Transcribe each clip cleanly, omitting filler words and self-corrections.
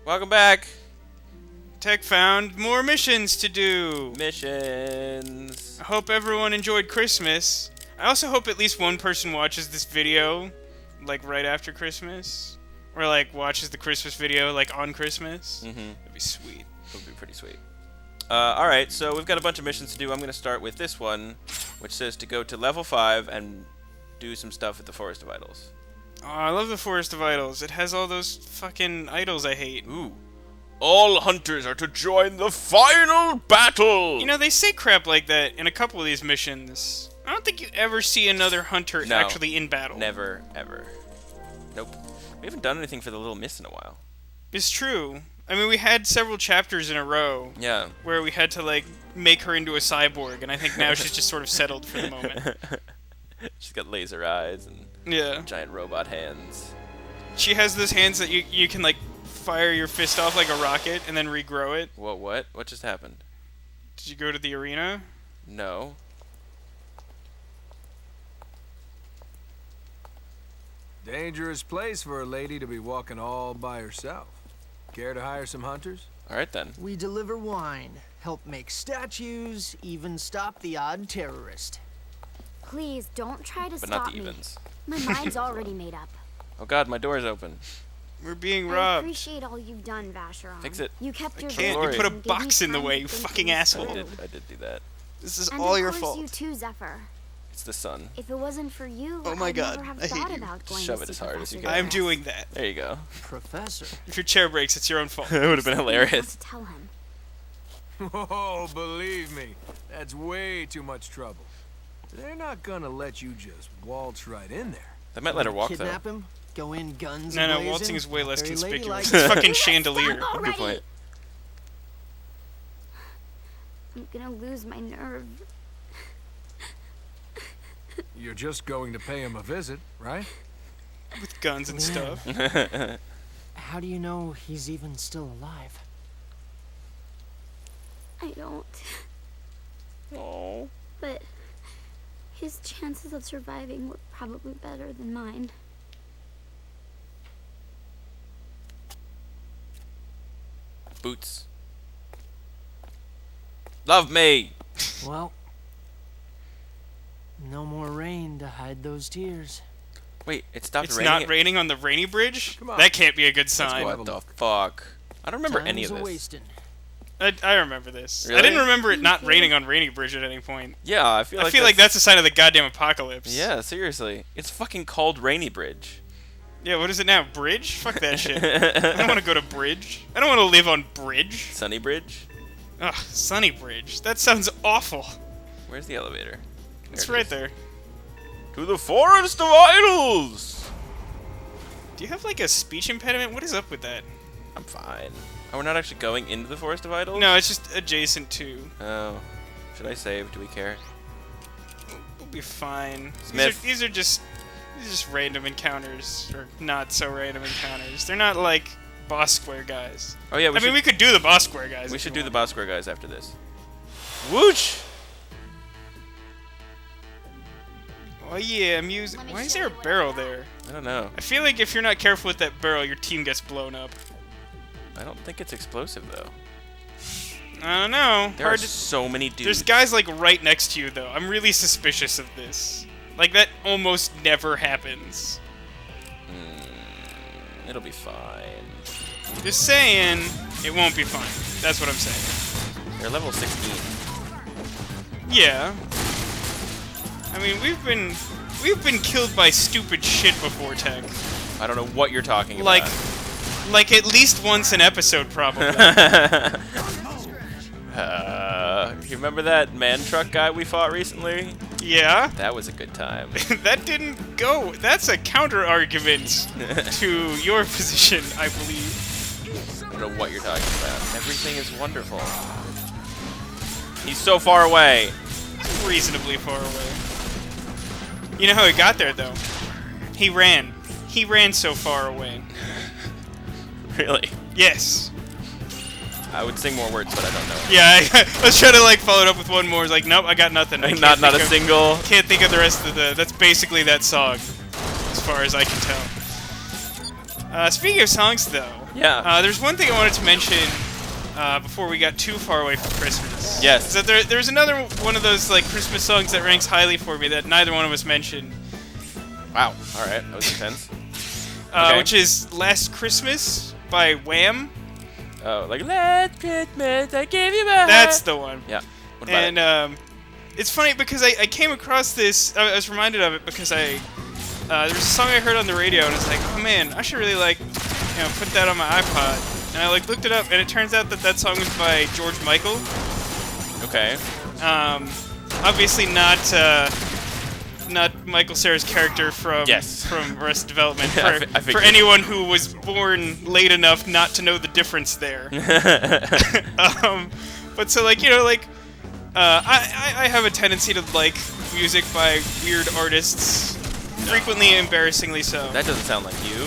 Welcome back. Tech found more missions to do. Missions. I hope everyone enjoyed Christmas. I also hope at least one person watches this video, like, right after Christmas. Or, like, watches the Christmas video, like, on Christmas. Mm-hmm. That'd be sweet. That would be pretty sweet. Alright, so we've got a bunch of missions to do. I'm going to start with this one, which says to go to level 5 and do some stuff with the Forest of Idols. Oh, I love the Forest of Idols. It has all those fucking idols I hate. Ooh. All hunters are to join the final battle! You know, they say crap like that in a couple of these missions. I don't think you ever see another hunter actually in battle. Never, ever. Nope. We haven't done anything for the Little Miss in a while. It's true. I mean, we had several chapters in a row. Yeah. Where we had to, like, make her into a cyborg, and I think now she's just sort of settled for the moment. She's got laser eyes and giant robot hands. She has those hands that you can, like, fire your fist off like a rocket and then regrow it. Whoa, what? What just happened? Did you go to the arena? No. Dangerous place for a lady to be walking all by herself. Care to hire some hunters? Alright then. We deliver wine, help make statues, even stop the odd terrorist. Please, don't try to But stop not the me. evens. My mind's already made up. Oh god, my door's open. We're being I robbed. appreciate all you've done, Vacheron. Fix it. You kept your Can't. word You put a and gave me box in the time way, to you think fucking things asshole. through. I did do that. This is And all of your course fault. you too, Zephyr. It's the sun. If it wasn't for you, Oh my I'd God, never have I hate thought you. about going Shove to it as see hard as you Professor can. I'm Davis. doing that. There you go. Professor. If your chair breaks, it's your own fault. It would have been Something you have hilarious. to tell him. Oh, believe me, that's way too much trouble. They're not gonna let you just waltz right in there. They might let her walk though. Kidnap him? Go in guns No, blazing? waltzing is way less Very conspicuous. ladylike. It's fucking chandelier. Stop Good point. already! I'm gonna lose my nerve. You're just going to pay him a visit, right? With guns and stuff. How do you know he's even still alive? I don't. Oh. But his chances of surviving were probably better than mine. Boots. Love me! Well, no more rain to hide those tears. Wait, it stopped It's raining? not raining on the rainy bridge? Come on. That can't be a good sign. What the fuck? I don't remember any of Time's this. a-wasting. I remember this. Really? I didn't remember it not raining on Rainy Bridge at any point. Yeah, I feel like that's a sign of the goddamn apocalypse. Yeah, seriously. It's fucking called Rainy Bridge. Yeah, what is it now? Bridge? Fuck that shit. I don't want to go to Bridge. I don't want to live on Bridge. Sunny Bridge? Ugh, Sunny Bridge. That sounds awful. Where's the elevator? It's There it right is. there. To the Forest of Idols! Do you have like a speech impediment? What is up with that? I'm fine. Oh, we're not actually going into the Forest of Idols? No, it's just adjacent to. Oh. Should I save? Do we care? We'll be fine. Smith. These are just random encounters, or not so random encounters. They're not like boss square guys. Oh yeah, I mean, we could do the boss square guys. we if should you do the want. boss square guys after this. Whoosh! Oh yeah, music. Let me Why is show there a you what I barrel got. there? I don't know. I feel like if you're not careful with that barrel, your team gets blown up. I don't think it's explosive though. I don't know. There are Hard to. so many dudes. There's guys like right next to you though. I'm really suspicious of this. Like that almost never happens. It'll be fine. Just saying, it won't be fine. That's what I'm saying. They're level 16. Yeah. I mean, we've been killed by stupid shit before, Tech. I don't know what you're talking Like at least once an episode, probably. You remember that man truck guy we fought recently? Yeah. That was a good time. That didn't go. That's a counter argument to your position, I believe. I don't know what you're talking about. Everything is wonderful. He's so far away. Reasonably far away. You know how he got there, though? He ran. He ran so far away. Really? Yes. I would sing more words, but I don't know. Yeah, I was trying to like follow it up with one more. I was like, nope, I got nothing. I can't Not think a of- single. Can't think of the rest of the. That's basically that song, as far as I can tell. Speaking of songs, though, Yeah. there's one thing I wanted to mention before we got too far away from Christmas. Yes. Is that there's another one of those like Christmas songs that ranks highly for me that neither one of us mentioned, Wow. All right. That was intense. Okay. which is "Last Christmas" by Wham. Oh, like last Christmas I gave you my That's heart. the one. Yeah. What about it? And it's funny because I came across this. I was reminded of it because there was a song I heard on the radio, and it's like, oh man, I should really like, put that on my iPod. And I like looked it up, and it turns out that that song is by George Michael. Okay. Obviously not Michael Cera's character from Yes. from Arrested Development. I For figured. anyone who was born late enough not to know the difference there. But so like I have a tendency to like music by weird artists, frequently embarrassingly so. That doesn't sound like you.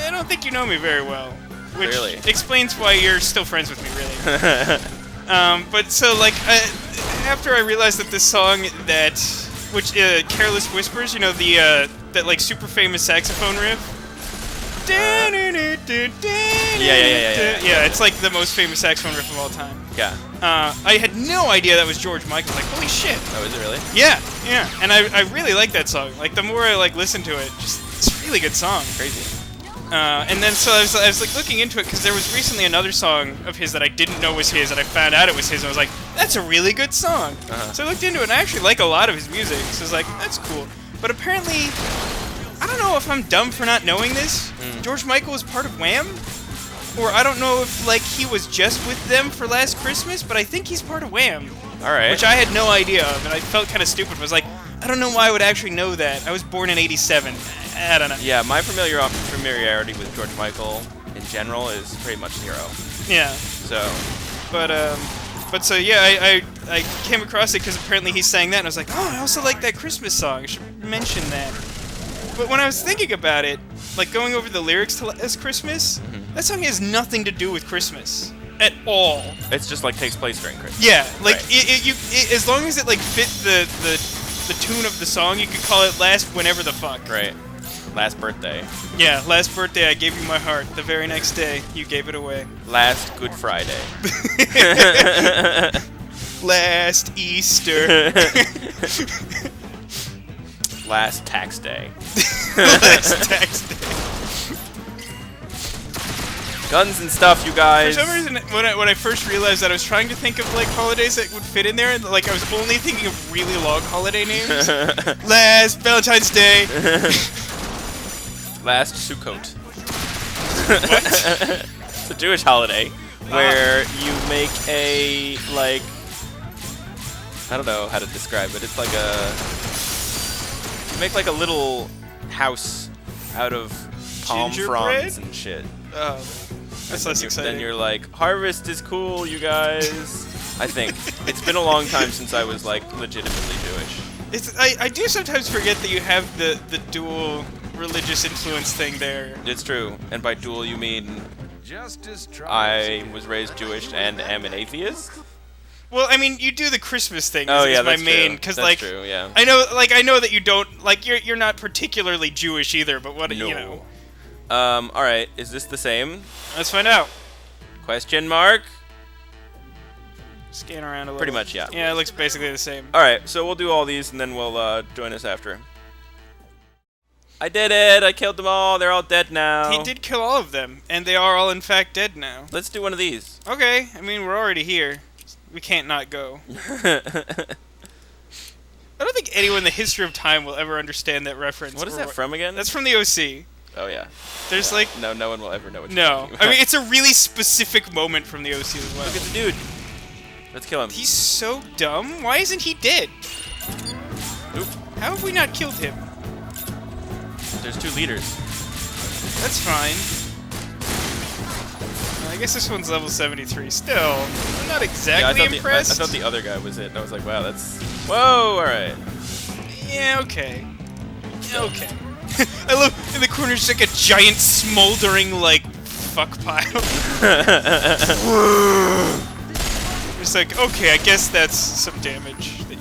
I don't think you know me very well, which Really? explains why you're still friends with me, really. But so like after I realized that this song Careless Whispers, that like super famous saxophone riff. Yeah. Yeah, it's like the most famous saxophone riff of all time. Yeah. I had no idea that was George Michael. Like, holy shit. Oh, is it really? Yeah. And I really like that song. Like, the more I like listen to it, it's a really good song. Crazy. And then so I was like looking into it because there was recently another song of his that I didn't know was his, and I found out it was his, and I was like, that's a really good song. So I looked into it, and I actually like a lot of his music. So I was like, that's cool. But apparently, I don't know if I'm dumb for not knowing this. George Michael was part of Wham, or I don't know if like he was just with them for Last Christmas, but I think he's part of Wham. All right. Which I had no idea of, and I felt kind of stupid. I was like, I don't know why I would actually know that. I was born in '87. I don't know. Yeah, my familiarity with George Michael in general is pretty much zero. Yeah. So. But so yeah, I came across it because apparently he sang that, and I was like, oh, I also like that Christmas song. I should mention that. But when I was thinking about it, like going over the lyrics to Last Christmas, that song has nothing to do with Christmas at all. It's just like takes place during Christmas. Yeah, like Right. as long as it like fit the tune of the song, you could call it Last Whenever the Fuck. Right. Last birthday. Yeah, last birthday I gave you my heart. The very next day you gave it away. Last Good Friday. Last Easter. Last tax day. Last tax day. Guns and stuff, you guys. For some reason, when I first realized that, I was trying to think of like holidays that would fit in there, and like I was only thinking of really long holiday names. Last Valentine's Day. Last Sukkot. What? It's a Jewish holiday where you make a like I don't know how to describe it. It's like you make like a little house out of palm Gingerbread? fronds and shit. Oh, that's less exciting. Then you're like, harvest is cool, you guys. I think it's been a long time since I was like legitimately Jewish. I do sometimes forget that you have the dual religious influence thing there. It's true, and by dual you mean Justice I was raised Jewish and am an atheist. Well, I mean, you do the Christmas thing. Oh is yeah, my that's main true. because That's like true, yeah. I know that you don't like you're not particularly Jewish either. But what you know? All right, is this the same? Let's find out. Question mark. Scan around a little. Pretty much, yeah. Yeah, it looks basically the same. All right, so we'll do all these and then we'll join us after. I did it! I killed them all. They're all dead now. He did kill all of them, and they are all in fact dead now. Let's do one of these. Okay, I mean we're already here. We can't not go. I don't think anyone in the history of time will ever understand that reference. What is that from again? That's from the OC. Oh yeah. There's Yeah. like no one will ever know what you're no. talking about. I mean it's a really specific moment from the OC as well. Look at the dude. Let's kill him. He's so dumb. Why isn't he dead? Oop. How have we not killed him? There's two leaders. That's fine. I guess this one's level 73. Still, I'm not exactly impressed. I thought the other guy was it. And I was like, wow, that's... Whoa, alright. Yeah, okay. Okay. I love, in the corner, just like a giant smoldering, like, fuck pile. Just like, okay, I guess that's some damage that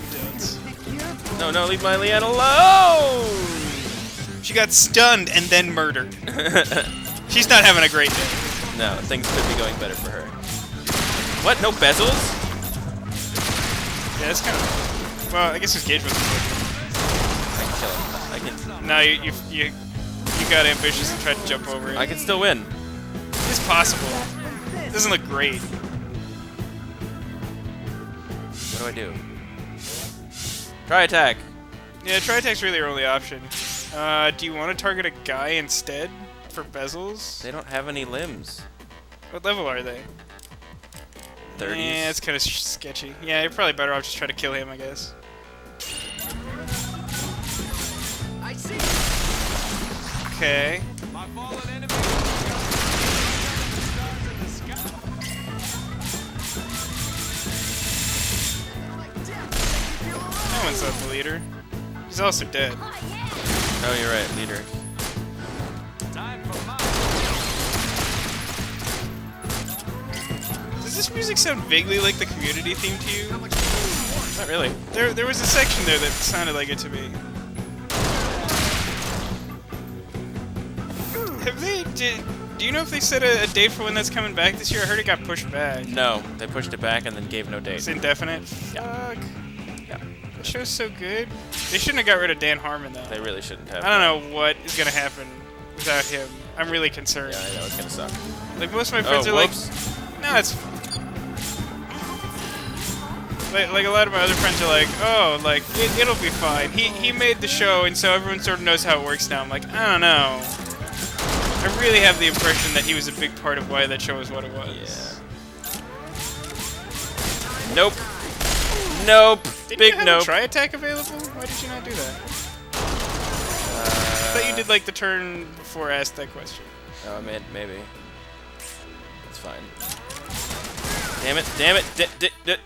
you dealt. No, leave my Leanne alone! She got stunned and then murdered. She's not having a great day. No, things could be going better for her. What? No bezels? Yeah, that's kind of... Well, I guess his gauge wasn't good. I can kill him. I can. No, you got ambitious and tried to jump over it. I can still win. It's possible. It doesn't look great. What do I do? Try attack. Yeah, try attack's really your only option. Do you want to target a guy instead for bezels? They don't have any limbs. What level are they? 30s. Yeah, it's kind of sketchy. Yeah, you're probably better off just trying to kill him, I guess. I see. Okay. My fallen enemy. That one's not the leader. He's also dead. Oh, you're right, leader. Time for my... Does this music sound vaguely like the Community theme to you? Not really. There was a section there that sounded like it to me. Do you know if they set a date for when that's coming back this year? I heard it got pushed back. No, they pushed it back and then gave no date. It's indefinite? Yeah. Fuck. Yeah. The show's so good. They shouldn't have got rid of Dan Harmon, though. They really shouldn't have. I don't know what is going to happen without him. I'm really concerned. Yeah, I know, it's gonna suck. Like, most of my friends are whoops. like, no, it's... Like, a lot of my other friends are like, oh, like, it'll be fine. He made the show, and so everyone sort of knows how it works now. I'm like, I don't know. I really have the impression that he was a big part of why that show was what it was. Yeah. Nope. Nope. Didn't Big you have nope. a try attack available? Why did you not do that? I thought you did like the turn before I asked that question. Oh, I mean, maybe. It's fine. Damn it! Damn it!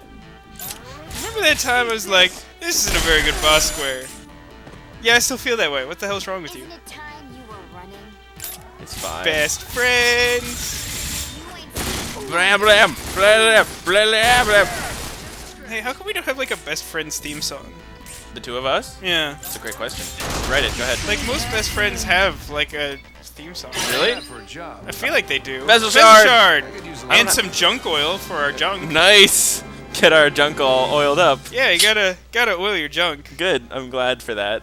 Remember that time I was like, this isn't a very good boss square. Yeah, I still feel that way. What the hell's wrong with you? Isn't it time you were running? It's fine. Best friends. Blam blam blam blam blam blam. Hey, how come we don't have like a best friends theme song? The two of us? Yeah. That's a great question. Write it. Go ahead. Like most best friends have like a theme song. Really? For a job. I feel like they do. Bezel shard. I could use a And lot. some junk oil for our junk. Nice. Get our junk all oiled up. Yeah, you gotta oil your junk. Good. I'm glad for that.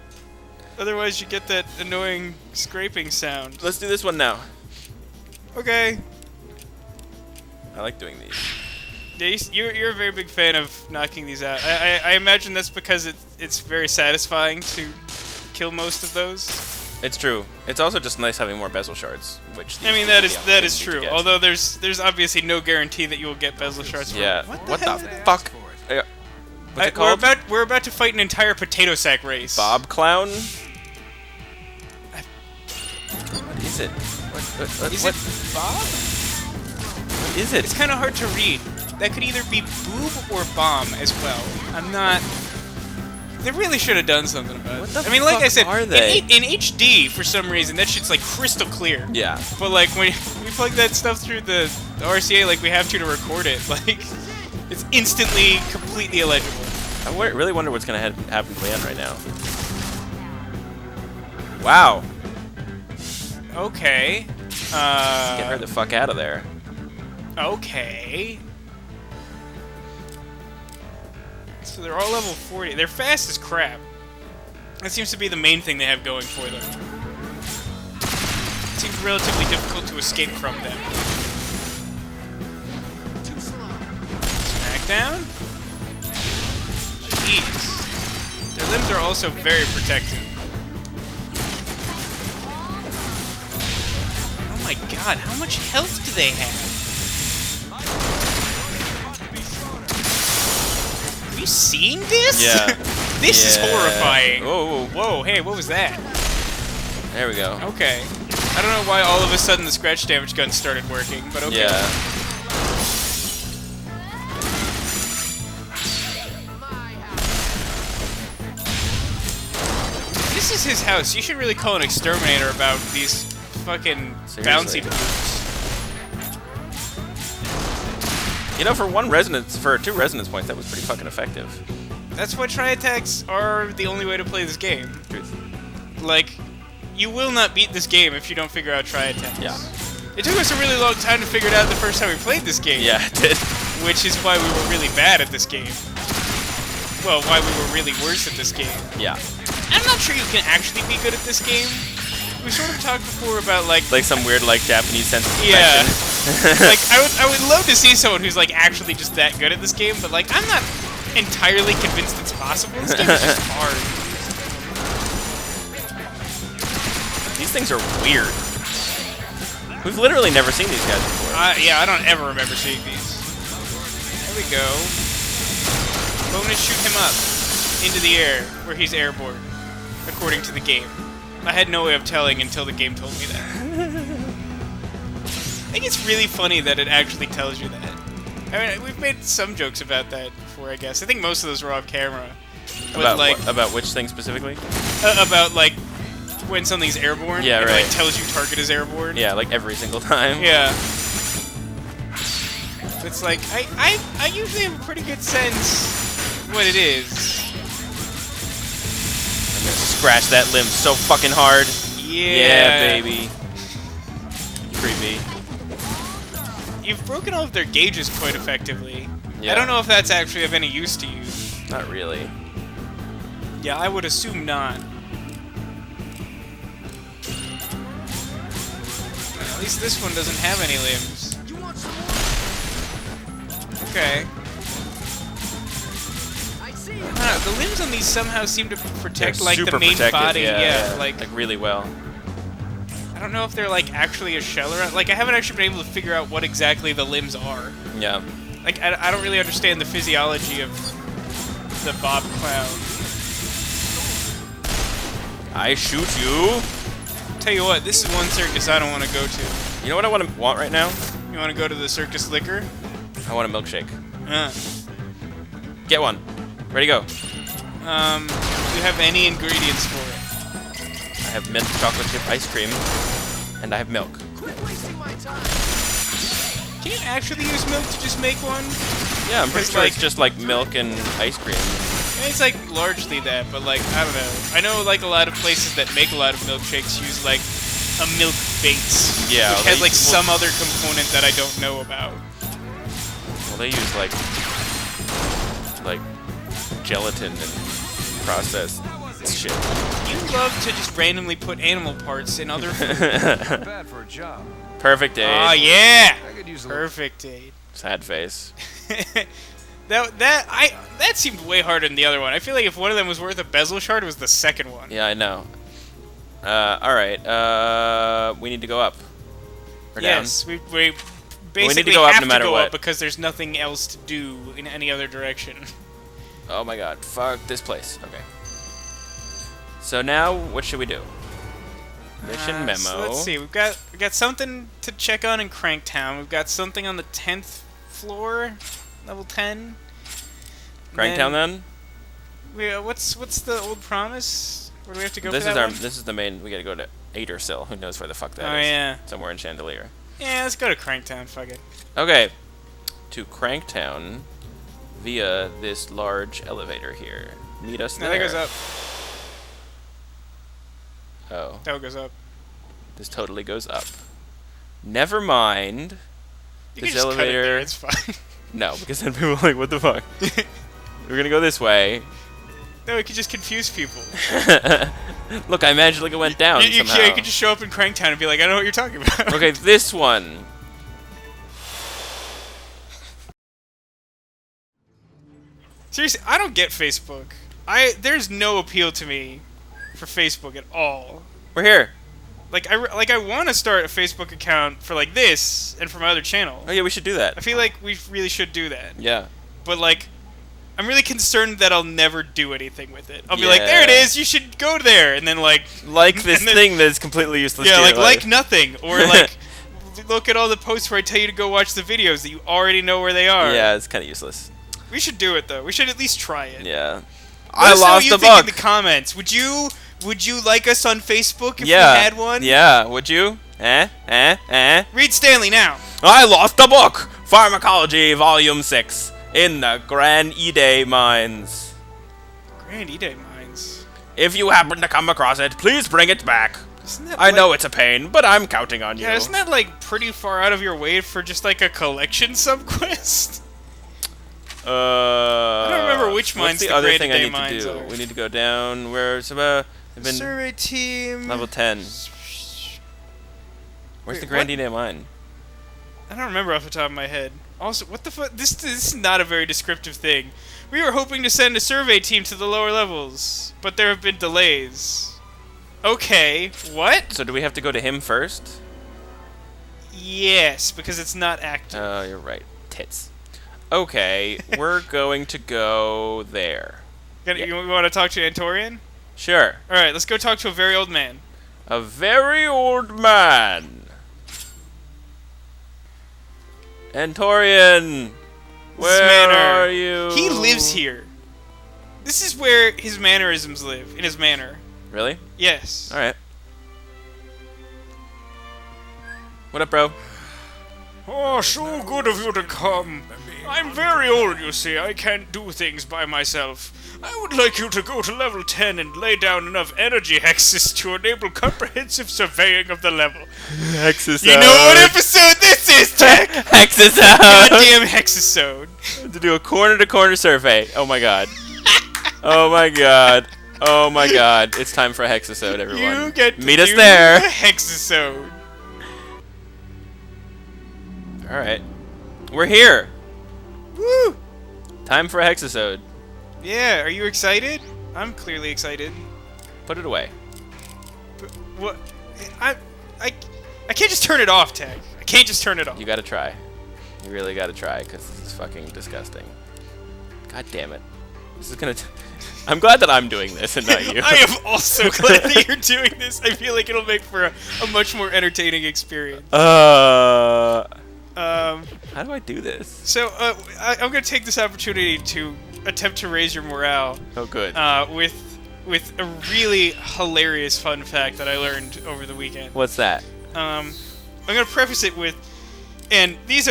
Otherwise, you get that annoying scraping sound. Let's do this one now. Okay. I like doing these. Yeah, you're a very big fan of knocking these out. I imagine that's because it's very satisfying to kill most of those. It's true. It's also just nice having more bezel shards, which I mean that is true. Although there's obviously no guarantee that you will get bezel shards. Yeah. What the hell? fuck? What's it called? We're about to fight an entire potato sack race. Bob Clown? What is it? Is what it Bob? What is it? It's kind of hard to read. That could either be boob or bomb as well. I'm not. They really should have done something about it. What the I mean, like I fuck said, are they? in HD for some reason that shit's like crystal clear. Yeah. But like when we plug that stuff through the RCA, like we have to record it, like it's instantly completely illegible. I really wonder what's gonna happen to Leanne right now. Wow. Okay. Get her the fuck out of there. Okay. So they're all level 40. They're fast as crap. That seems to be the main thing they have going for them. It seems relatively difficult to escape from them. Smackdown? Jeez. Their limbs are also very protected. Oh my god, how much health do they have? Have you seen this? Yeah. This is horrifying. Oh. Whoa, hey, what was that? There we go. Okay. I don't know why all of a sudden the scratch damage gun started working, but okay. Yeah. This is his house. You should really call an exterminator about these fucking Seriously. bouncy boobs. You know, for two resonance points, that was pretty fucking effective. That's why tri-attacks are the only way to play this game. Truth. Like, you will not beat this game if you don't figure out tri-attacks. Yeah. It took us a really long time to figure it out the first time we played this game. Yeah, it did. Which is why we were really bad at this game. Well, why we were really worse at this game. Yeah. I'm not sure you can actually be good at this game. We sort of talked before about like some weird Japanese sense of yeah. perfection. Like I would love to see someone who's like actually just that good at this game, but like I'm not entirely convinced it's possible. This game is just hard. These things are weird. We've literally never seen these guys before. Yeah, I don't ever remember seeing these. There we go. Bonus shoot him up into the air where he's airborne, according to the game. I had no way of telling until the game told me that. I think it's really funny that it actually tells you that. I mean, we've made some jokes about that before, I guess. I think most of those were off camera. But About like, about which thing specifically? About like when something's airborne. Yeah, and right. It like tells you target is airborne. Yeah, like every single time. Yeah. It's like I usually have a pretty good sense what it is. I'm gonna scratch that limb so fucking hard. Yeah, baby. Creepy. You've broken all of their gauges quite effectively. Yeah. I don't know if that's actually of any use to you. Not really. Yeah, I would assume not. At least this one doesn't have any limbs. Okay. I don't know, the limbs on these somehow seem to protect They're like super the main protected, body. yeah, like really well. I don't know if they're like actually a shell or like I haven't actually been able to figure out what exactly the limbs are. Yeah. Like I don't really understand the physiology of the Bob Clown. I shoot you. Tell you what, this is one circus I don't want to go to. You know what I want right now? You want to go to the Circus Liquor? I want a milkshake. Uh. Get one. Ready, go. Do you have any ingredients for it? I have mint chocolate chip ice cream, and I have milk. Can you actually use milk to just make one? Yeah, I'm pretty It's sure like- it's just like milk and ice cream. I mean, it's like largely that, but like I don't know. I know like a lot of places that make a lot of milkshakes use like a milk base, Yeah, which they- has like some other component that I don't know about. Well, they use like gelatin and processed shit. You love to just randomly put animal parts in other food. Not bad for a job. Perfect aid. Oh yeah, I could use a little. perfect aid. Sad face. That seemed way harder than the other one. I feel like if one of them was worth a bezel shard, it was the second one. Yeah, I know. Alright, we need to go up. Or Yes, we basically need to go up have no matter to go what. up because there's nothing else to do in any other direction. Oh my god, fuck this place. Okay. So now, what should we do? Mission memo. So let's see. We got something to check on in Cranktown. We've got something on the 10th floor, level 10. Cranktown then? What's the old promise? Where do we have to go This for is that our. one? This is the main. We gotta go to Adersill. Who knows where the fuck that is? Oh yeah. Somewhere in Chandelier. Yeah, let's go to Cranktown. Fuck it. Okay. To Cranktown via this large elevator here. Meet us No, there. that goes up. Oh. That goes up. This totally goes up. Never mind. You This can just cut it there, elevator. it's fine. No, because then people are like, what the fuck? We're gonna go this way. No, we could just confuse people. Look, I magically went down You somehow. could just show up in Cranktown and be like, I know what you're talking about. Okay, this one. Seriously, I don't get Facebook. There's no appeal to me for Facebook at all. We're here. I want to start a Facebook account for like this and for my other channel. Oh yeah, we should do that. I feel like we really should do that. Yeah. But like, I'm really concerned that I'll never do anything with it. I'll be like, there it Yeah. is, you should go there, and then like This and then- thing that's completely useless yeah, to your like life. nothing, or like look at all the posts where I tell you to go watch the videos that you already know where they are. Yeah, it's kind of useless. We should do it though. We should at least try it. Yeah. Let I us know what lost you a think in book. the comments. Would you like us on Facebook if Yeah. we had one? Yeah, would you? Read Stanley now. I lost a book! Pharmacology, Volume 6, in the Grenegade Mines. Grand Ede Mines. If you happen to come across it, please bring it back. I know it's a pain, but I'm counting on you. Yeah, isn't that like pretty far out of your way for just like a collection subquest? I don't remember which mines the other thing I Day need to mines do. are. We need to go down. Where's about? Survey team. Level 10. Where's the Grande Day mine? I don't remember off the top of my head. Also, what the fuck? This is not a very descriptive thing. We were hoping to send a survey team to the lower levels, but there have been delays. Okay, what? So do we have to go to him first? Yes, because it's not active. Oh, you're right. Tits. Okay, we're going to go there. You want to talk to Antorian? Sure. Alright, let's go talk to a very old man. A very old man. Antorian! Where are you? He lives here. This is where his mannerisms live, in his manor. Really? Yes. Alright. What up, bro? Oh, so good of you to come. I'm very old, you see. I can't do things by myself. I would like you to go to level 10 and lay down enough energy hexes to enable comprehensive surveying of the level. Hexisode. You know what episode this is, Tech? Hexisode. Goddamn Hexisode. To do a corner-to-corner survey. Oh my god. Oh my god. Oh my god. It's time for a Hexisode, everyone. You get to Meet us do there. a Hexisode. Alright. We're here. Woo! Time for a Hexisode. Yeah, are you excited? I'm clearly excited. Put it away. But what? I can't just turn it off, Tech. I can't just turn it off. You gotta try. You really gotta try, because this is fucking disgusting. God damn it. This is gonna... I'm glad that I'm doing this and not you. I am also glad that you're doing this. I feel like it'll make for a much more entertaining experience. How do I do this? So, I'm going to take this opportunity to attempt to raise your morale. Oh, good. With a really hilarious fun fact that I learned over the weekend. What's that? I'm going to preface it with, and these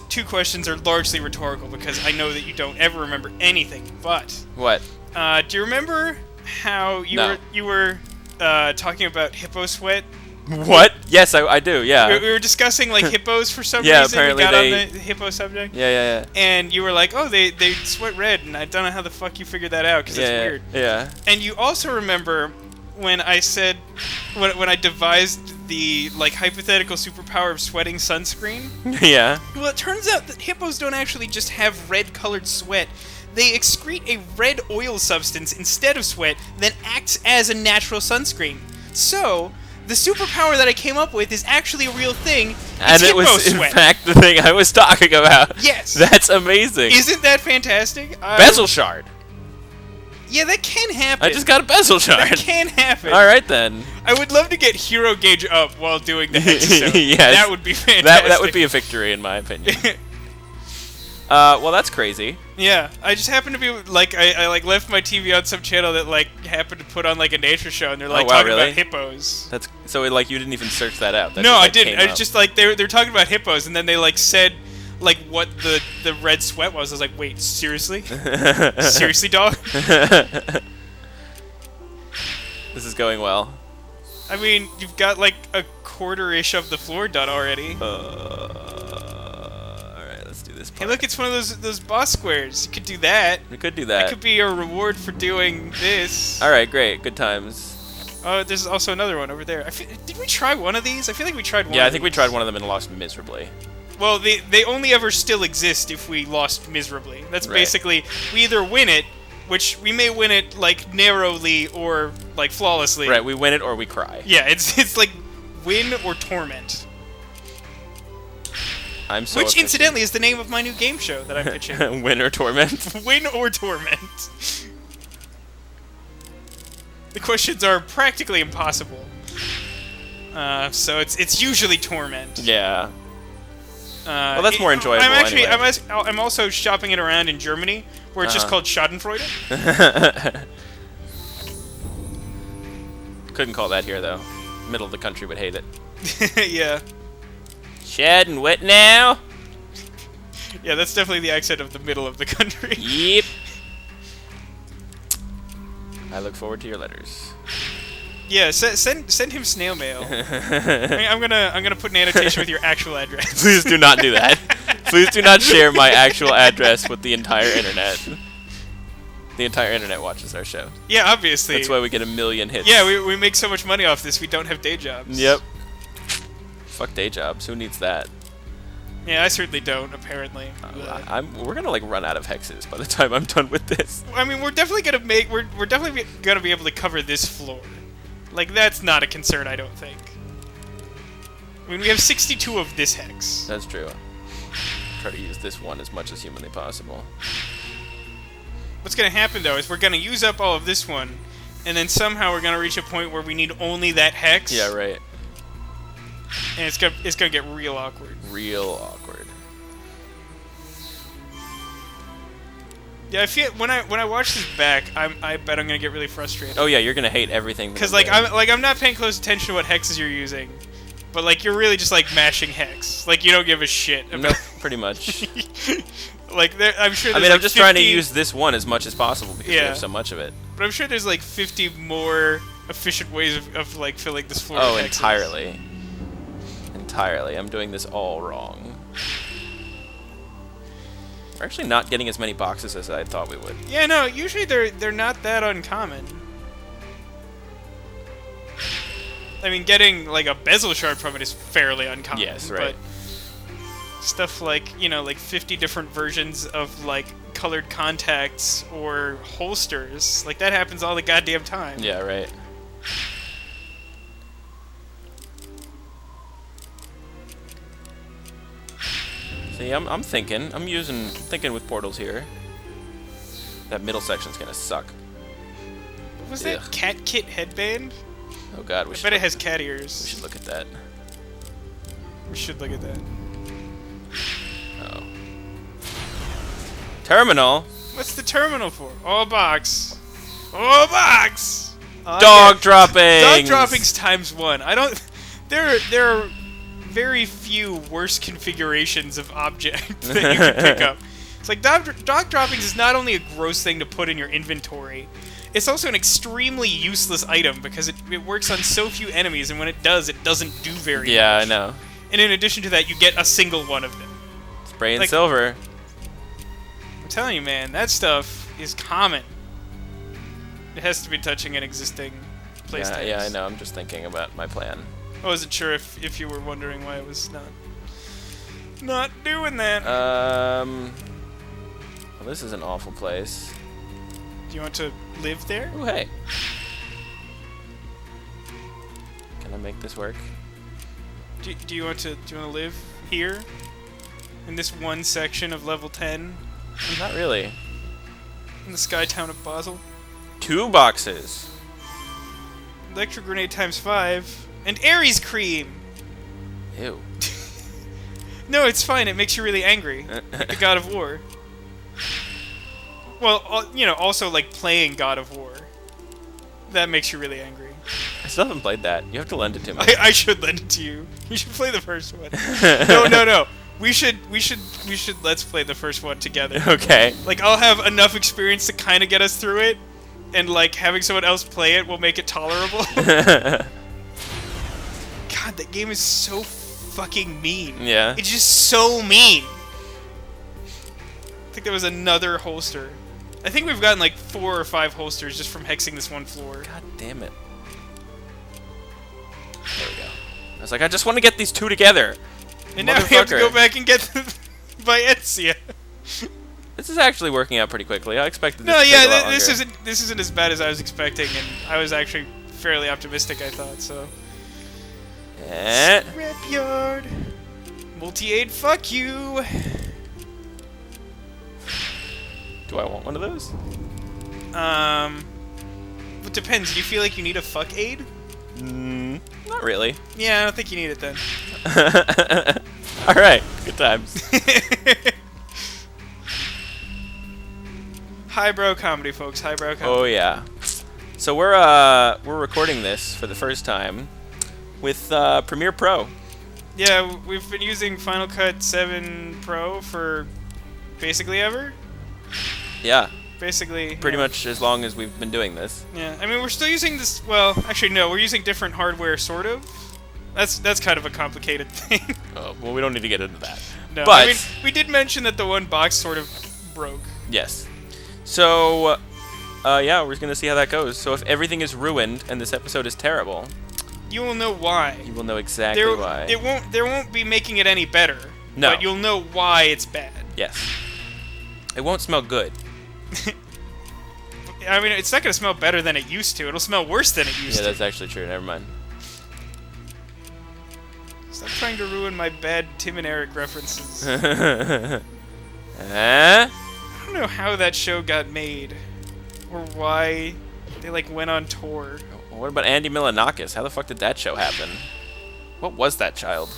two questions are largely rhetorical because I know that you don't ever remember anything. But What? do you remember how you were talking about hippo sweat? What? Yes, I do, yeah. We were discussing like hippos for some Yeah, reason. apparently We got they- on the hippo subject. Yeah. And you were like, oh, they sweat red, and I don't know how the fuck you figured that out because it's weird. Yeah. And you also remember when I said, when I devised the like hypothetical superpower of sweating sunscreen? Yeah. Well, it turns out that hippos don't actually just have red-colored sweat. They excrete a red oil substance instead of sweat that acts as a natural sunscreen. So, the superpower that I came up with is actually a real thing. It's And it hippo was, in sweat. fact, the thing I was talking about. Yes. That's amazing. Isn't that fantastic? Bezel shard. Yeah, that can happen. I just got a bezel shard. That can happen. Alright then. I would love to get hero gauge up while doing the Hexisode. Yes. That would be fantastic. That would be a victory, in my opinion. Well, that's crazy. Yeah, I just happened to be like I like left my TV on some channel that like happened to put on like a nature show, and they're like wow, talking really? about hippos. That's so like you didn't even search that out. That No, just, I like, didn't. came I up. was just like they're talking about hippos, and then they like said like what the red sweat was. I was like, wait, seriously? Seriously, dog? This is going well. I mean, you've got like a quarter-ish of the floor done already. Alright, let's do this part. Hey, look, it's one of those boss squares. You could do that. We could do That that. could be a reward for doing this. Alright, great. Good times. Oh, there's also another one over there. Did we try one of these? I feel like we tried one. Yeah, I of think we these. tried one of them and lost miserably. Well, they only ever still exist if we lost miserably. That's Right. basically, we either win it, which we may win it, like, narrowly or, like, flawlessly. Right, we win it or we cry. Yeah, it's like win or torment. I'm so Which, efficient. incidentally, is the name of my new game show that I'm pitching. Win or torment. Win or torment. The questions are practically impossible. So it's usually torment. Yeah. Well, that's more enjoyable I'm actually, anyway. I'm also shopping it around in Germany, where it's just called Schadenfreude. Couldn't call that here though. Middle of the country would hate it. Yeah. Shed and wet now. Yeah, that's definitely the accent of the middle of the country. Yep. I look forward to your letters. Yeah, send him snail mail. I'm gonna put an annotation with your actual address. Please do not do that. Please do not share my actual address with the entire internet. The entire internet watches our show. Yeah, obviously. That's why we get a million hits. Yeah, we make so much money off this. We don't have day jobs. Yep. Fuck day jobs. Who needs that? Yeah, I certainly don't. Apparently. We're gonna like run out of hexes by the time I'm done with this. I mean, we're definitely gonna we're definitely gonna be able to cover this floor. Like, that's not a concern, I don't think. I mean, we have 62 of this hex. That's true. Try to use this one as much as humanly possible. What's going to happen, though, is we're going to use up all of this one, and then somehow we're going to reach a point where we need only that hex. Yeah, right. And it's gonna get real awkward. Real awkward. Yeah, I feel when I watch this back, I bet I'm gonna get really frustrated. Oh yeah, you're gonna hate everything. Because like I'm not paying close attention to what hexes you're using, but like you're really just like mashing hex. Like you don't give a shit about. No, pretty much. Like I'm sure. I mean, I'm just trying to use this one as much as possible because we have so much of it. But I'm sure there's like 50 more efficient ways of like filling this floor. Oh, with hexes. entirely. Entirely. I'm doing this all wrong. We're actually not getting as many boxes as I thought we would. Yeah, no. Usually they're not that uncommon. I mean, getting like a bezel shard from it is fairly uncommon. Yes, right. But stuff like, you know, like 50 different versions of like colored contacts or holsters, like that happens all the goddamn time. Yeah, right. See, I'm thinking. I'm thinking with portals here. That middle section's gonna suck. What was that? Cat kit headband? Oh god, I bet it has cat ears. We should look at that. We should look at that. Oh. Terminal? What's the terminal for? Oh, a box. Oh, a box! Dog droppings! Dog droppings times 1. I don't... There are very few worse configurations of object that you can pick up. It's like dog droppings is not only a gross thing to put in your inventory, it's also an extremely useless item because it works on so few enemies, and when it does, it doesn't do very much. Yeah, I know. And in addition to that, you get a single one of them. Spray and like, silver. I'm telling you, man, that stuff is common. It has to be touching an existing playstyle. Yeah, I know. I'm just thinking about my plan. I wasn't sure if you were wondering why I was not doing that. Well, this is an awful place. Do you want to live there? Oh, hey. Can I make this work? Do you want to live here? In this one section of level 10? Not really. In the sky town of Basel? 2 boxes. Electric grenade times 5. And Ares cream! Ew. No, it's fine. It makes you really angry. Like the God of War. Well, you know, also like playing God of War. That makes you really angry. I still haven't played that. You have to lend it to me. I should lend it to you. You should play the first one. No. We should let's play the first one together. Okay. Like I'll have enough experience to kind of get us through it, and like having someone else play it will make it tolerable. God, that game is so fucking mean. Yeah. It's just so mean. I think there was another holster. I think we've gotten like 4 or 5 holsters just from hexing this one floor. God damn it. There we go. I was like, I just want to get these 2 together. And now we have to go back and get them by Ezia. This is actually working out pretty quickly. I expected this No, to take a lot yeah, longer. this isn't as bad as I was expecting, and I was actually fairly optimistic, I thought, so. Scrapyard. Multi-aid, fuck you. Do I want one of those? It depends. Do you feel like you need a fuck aid? Not really. Yeah, I don't think you need it then. Alright, good times. Highbrow comedy, folks. Highbrow comedy. Oh yeah. So we're recording this for the first time with Premiere Pro. Yeah, we've been using Final Cut 7 Pro for basically ever. Yeah. basically. Pretty much as long as we've been doing this. Yeah, I mean, we're still using this. Well, actually, no, we're using different hardware, sort of. That's kind of a complicated thing. Oh, well, we don't need to get into that. No, But I mean, we did mention that the one box sort of broke. yes. So, yeah, we're gonna see how that goes. So if everything is ruined and this episode is terrible, You will know why. you will know exactly why. There won't be making it any better. No. But you'll know why it's bad. Yes. It won't smell good. I mean, it's not gonna smell better than it used to. It'll smell worse than it used Yeah, to. that's actually true. Never mind. Stop trying to ruin my bad Tim and Eric references. Huh? I don't know how that show got made, or why they like went on tour. What about Andy Milonakis? How the fuck did that show happen? What was that child?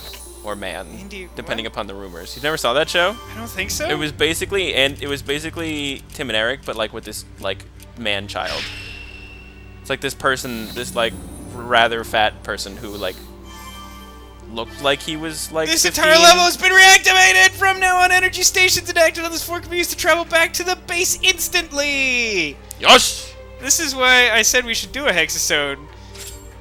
Or man, Andy, depending what? upon the rumors. You never saw that show? I don't think so. It was basically Tim and Eric, but like with this like man child. It's like this person, this like rather fat person who like looked like he was like This 15. entire level has been reactivated! From now on, energy stations enacted on this floor can be used to travel back to the base instantly! Yosh! This is why I said we should do a Hexisode,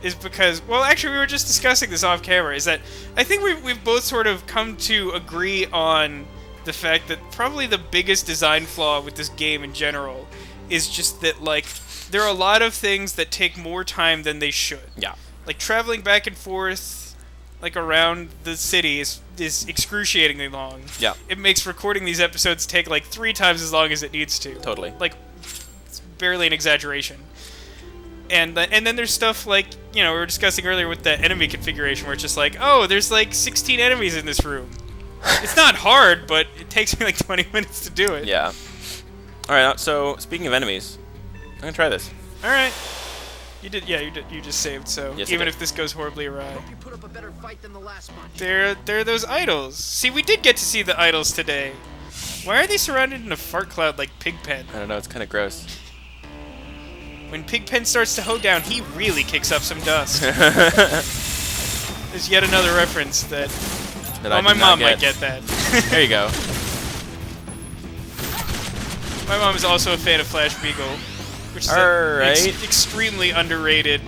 is because, well, actually we were just discussing this off camera, is that I think we've both sort of come to agree on the fact that probably the biggest design flaw with this game in general is just that, like, there are a lot of things that take more time than they should. Yeah. Like, traveling back and forth, like, around the city is excruciatingly long. Yeah. It makes recording these episodes take, like, 3 times as long as it needs to. Totally. Like, it's barely an exaggeration. And then there's stuff like, you know, we were discussing earlier with the enemy configuration where it's just like, oh, there's like 16 enemies in this room. It's not hard, but it takes me like 20 minutes to do it. Yeah. Alright, so speaking of enemies, I'm gonna try this. Alright. You did, yeah, you just saved, so Yes, I even did. if this goes horribly awry. You put up a better fight than the last bunch. There are those idols. See, we did get to see the idols today. Why are they surrounded in a fart cloud like Pigpen? I don't know, it's kinda gross. When Pigpen starts to hoe down, he really kicks up some dust. There's yet another reference that... That Oh, I my did not mom might get that. There you go. My mom is also a fan of Flash Beagle, which is Alright. extremely underrated.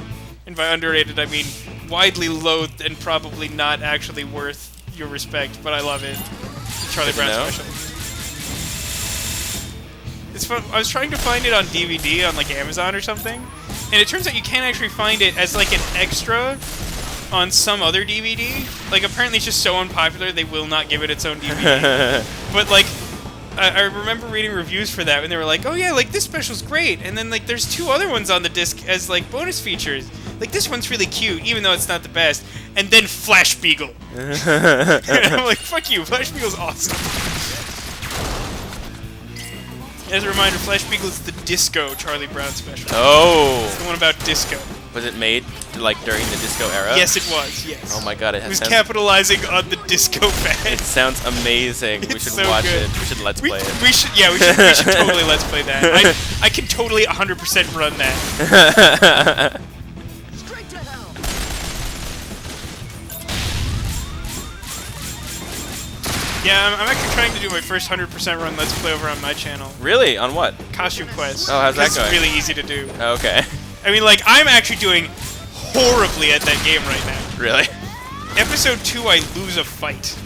And by underrated, I mean widely loathed and probably not actually worth your respect, but I love it. The Charlie Good to Brown know. special. It's fun. I was trying to find it on DVD on like Amazon or something, and it turns out you can't actually find it as like an extra on some other DVD. Like apparently it's just so unpopular they will not give it its own DVD. But like I remember reading reviews for that and they were like, oh yeah, like this special's great, and then like there's 2 other ones on the disc as like bonus features. Like this one's really cute, even though it's not the best. And then Flash Beagle. And I'm like, fuck you, Flash Beagle's awesome. As a reminder, Flash Beagle is the disco Charlie Brown special. Oh! The one about disco. Was it made like during the disco era? Yes, it was. Yes. Oh my god, It was capitalizing on the disco It fad. sounds amazing. We It's should so watch good. it. We should let's play it. We should. Yeah, we should totally let's play that. I can totally 100% run that. Straight to hell. Yeah, I'm actually trying to do my first 100% run let's play over on my channel. Really? On what? Costume Quest. Oh, how's that It's going? really easy to do. Okay. I mean, like, I'm actually doing horribly at that game right now. Really? Episode 2, I lose a fight.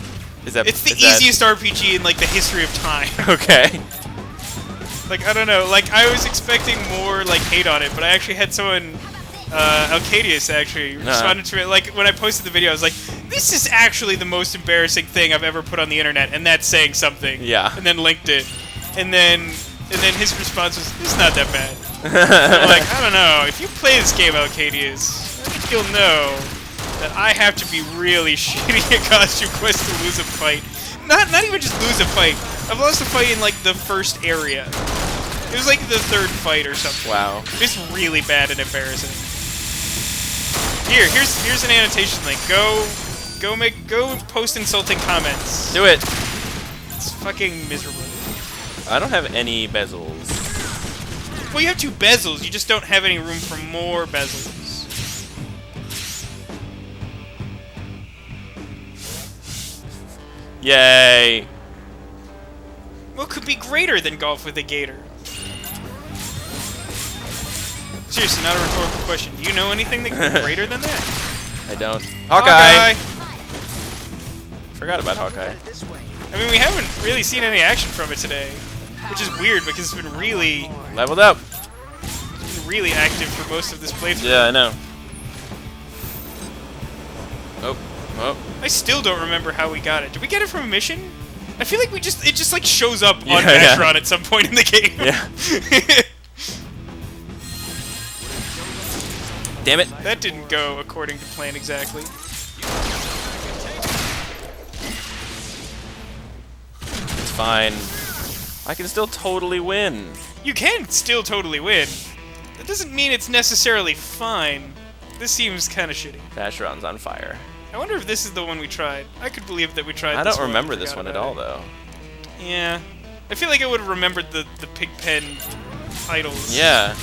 Is that? It's the is that- easiest RPG in, like, the history of time. Okay. Like, I don't know. Like, I was expecting more, like, hate on it, but I actually had someone, Alcadius, actually, responded to it. Like, when I posted the video, I was like, this is actually the most embarrassing thing I've ever put on the internet, and that's saying something. Yeah. And then linked it. And then his response was, it's not that bad. I'm like, I don't know. If you play this game, Alcadius, I think you'll know that I have to be really shitty at Costume Quest to lose a fight. Not even just lose a fight. I've lost a fight in, like, the first area. It was, like, the 3rd fight or something. Wow. It's really bad and embarrassing. Here's an annotation link. Go post insulting comments. Do it. It's fucking miserable. I don't have any bezels. Well, you have 2 bezels. You just don't have any room for more bezels. Yay. What could be greater than golf with a gator? Seriously, not a rhetorical question. Do you know anything that can be greater than that? I don't. Hawkeye! Forgot about Hawkeye. I mean, we haven't really seen any action from it today, which is weird because it's been really Leveled up. active for most of this playthrough. Yeah, I know. Oh. Oh. I still don't remember how we got it. Did we get it from a mission? I feel like it just like shows up on Yeah, Ashron at some point in the game. Yeah. Damn it. That didn't go according to plan exactly. It's fine. I can still totally win. You can still totally win. That doesn't mean it's necessarily fine. This seems kind of shitty. Ashron's on fire. I wonder if this is the one we tried. I could believe that we tried I this don't one. remember this one at all, Forgot about though. it. Yeah. I feel like I would have remembered the Pigpen titles. Yeah.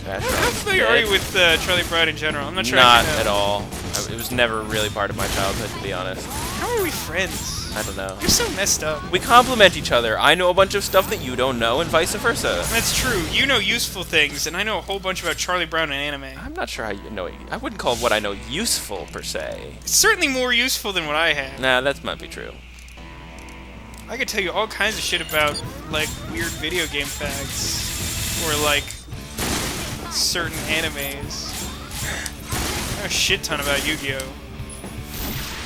How familiar are you with Charlie Brown in general? I'm not sure. Not I can at all. It was never really part of my childhood, to be honest. How are we friends? I don't know. You're so messed up. We complement each other. I know a bunch of stuff that you don't know, and vice versa. That's true. You know useful things, and I know a whole bunch about Charlie Brown and anime. I'm not sure how you know it. I wouldn't call what I know useful, per se. It's certainly more useful than what I have. Nah, that might be true. I could tell you all kinds of shit about, like, weird video game facts. Or, like, certain animes. I know a shit ton about Yu-Gi-Oh!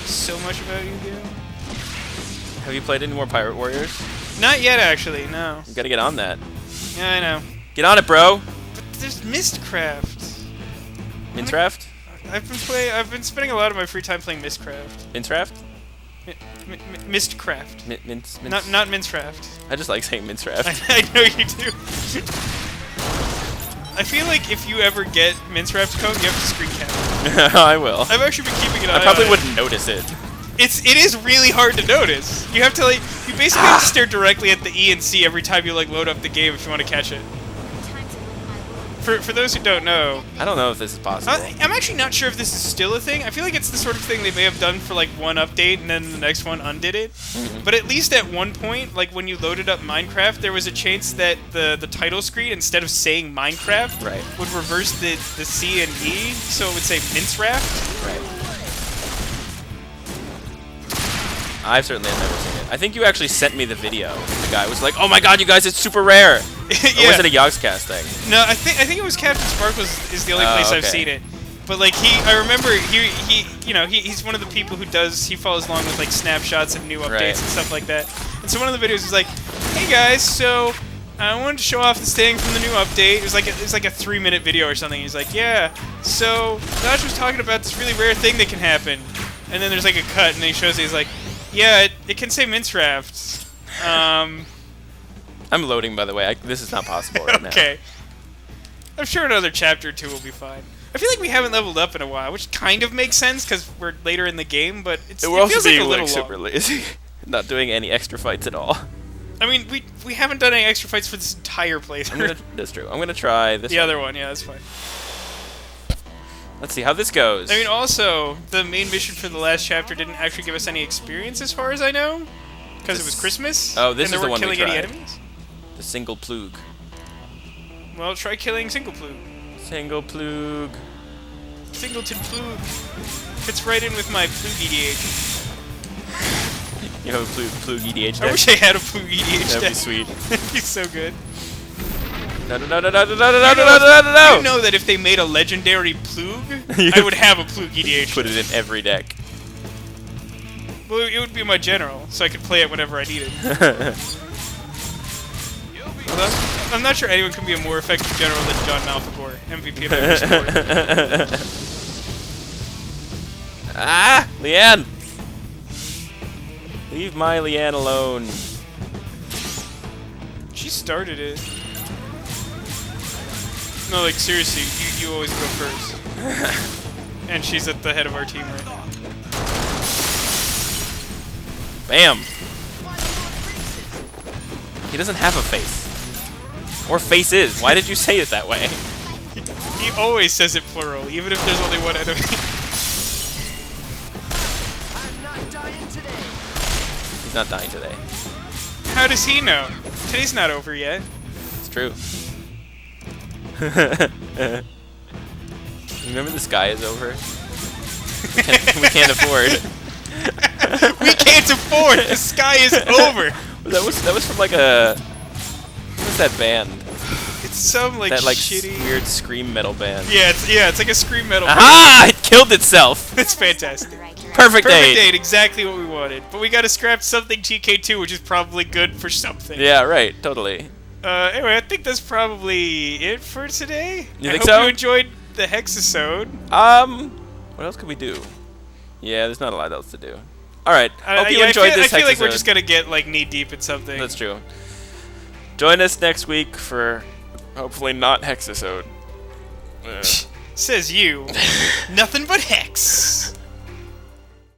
So much about Yu-Gi-Oh! Have you played any more Pirate Warriors? Not yet, actually, no. You gotta get on that. Yeah, I know. Get on it, bro! But there's Mistcraft. Minecraft? I've been spending a lot of my free time playing Mistcraft. Minecraft? Mistcraft. Mince? Not Mincecraft. I just like saying Minecraft. I know you do. I feel like if you ever get Mincecraft code, you have to screen cap it. I will. I've actually been keeping an eye I probably on it. wouldn't notice it. It is really hard to notice. You have to like you basically have to stare directly at the E and C every time you like load up the game if you want to catch it. For those who don't know, I don't know if this is possible. I'm actually not sure if this is still a thing. I feel like it's the sort of thing they may have done for like one update and then the next one undid it. But at least at one point, like when you loaded up Minecraft, there was a chance that the title screen, instead of saying Minecraft, Right. would reverse the C and E, so it would say Minceraft. Right. I've certainly never seen it. I think you actually sent me the video. The guy was like, "Oh my god, you guys, it's super rare." Yeah. Or was it a Yogscast thing? No, I think it was Captain Sparkles is the only place I've okay. seen it. But like I remember he's one of the people who he follows along with like snapshots and new updates Right. and stuff like that. And so one of the videos was like, "Hey guys, so I wanted to show off this thing from the new update." It was like a 3-minute video or something. He's like, "Yeah, so Josh was talking about this really rare thing that can happen." And then there's like a cut, and then he shows it. He's like, "Yeah, it can say Minceraft." I'm loading, by the way. This is not possible right now. Okay. I'm sure another chapter or two will be fine. I feel like we haven't leveled up in a while, which kind of makes sense because we're later in the game, but it We're also feels being like a little super long. lazy. Not doing any extra fights at all. I mean, we haven't done any extra fights for this entire playthrough. That's true. I'm gonna try this. The other one, yeah, that's fine. Let's see how this goes. I mean, also, the main mission for the last chapter didn't actually give us any experience as far as I know, because it was Christmas. Oh, this and is there the weren't one we killing any tried. enemies. The single plug. Well, try killing Single Plug. Single plug. Singleton Plug. Fits right in with my Plug EDH. You have a plug EDH deck? I wish I had a Plug EDH That'd deck. be sweet. That'd be so good. No, no, no, no, no, no, no, no, no, no, no, no! You know that if they made a legendary Plug, I would have a Plug EDH. Put it in every deck. Well, it would be my general, so I could play it whenever I needed. Although, I'm not sure anyone can be a more effective general than John Malfagor, MVP of every sport. Ah! Leanne! Leave my Leanne alone. She started it. No, like, seriously, you always go first. And she's at the head of our team right now. Bam! He doesn't have a face. Or faces. Why did you say it that way? He always says it plural, even if there's only one enemy. I'm not dying today. He's not dying today. How does he know? Today's not over yet. It's true. Remember the sky is over? We can't afford. We can't afford. The sky is over. That was from like a. What was that band? It's some like That like shitty weird scream metal band. Yeah, it's like a scream metal. Aha! It killed itself. It's fantastic. Perfect date. Perfect date, exactly what we wanted. But we gotta scrap something TK2, which is probably good for something. Yeah, right. Totally. Anyway, I think that's probably it for today. You think I so? hope you enjoyed the Hexisode. What else could we do? Yeah, there's not a lot else to do. All right. Hope you yeah, enjoyed this. I feel like we're Hexisode. just gonna get like knee deep in something. That's true. Join us next week for hopefully not Hexisode. Says you. Nothing but Hex.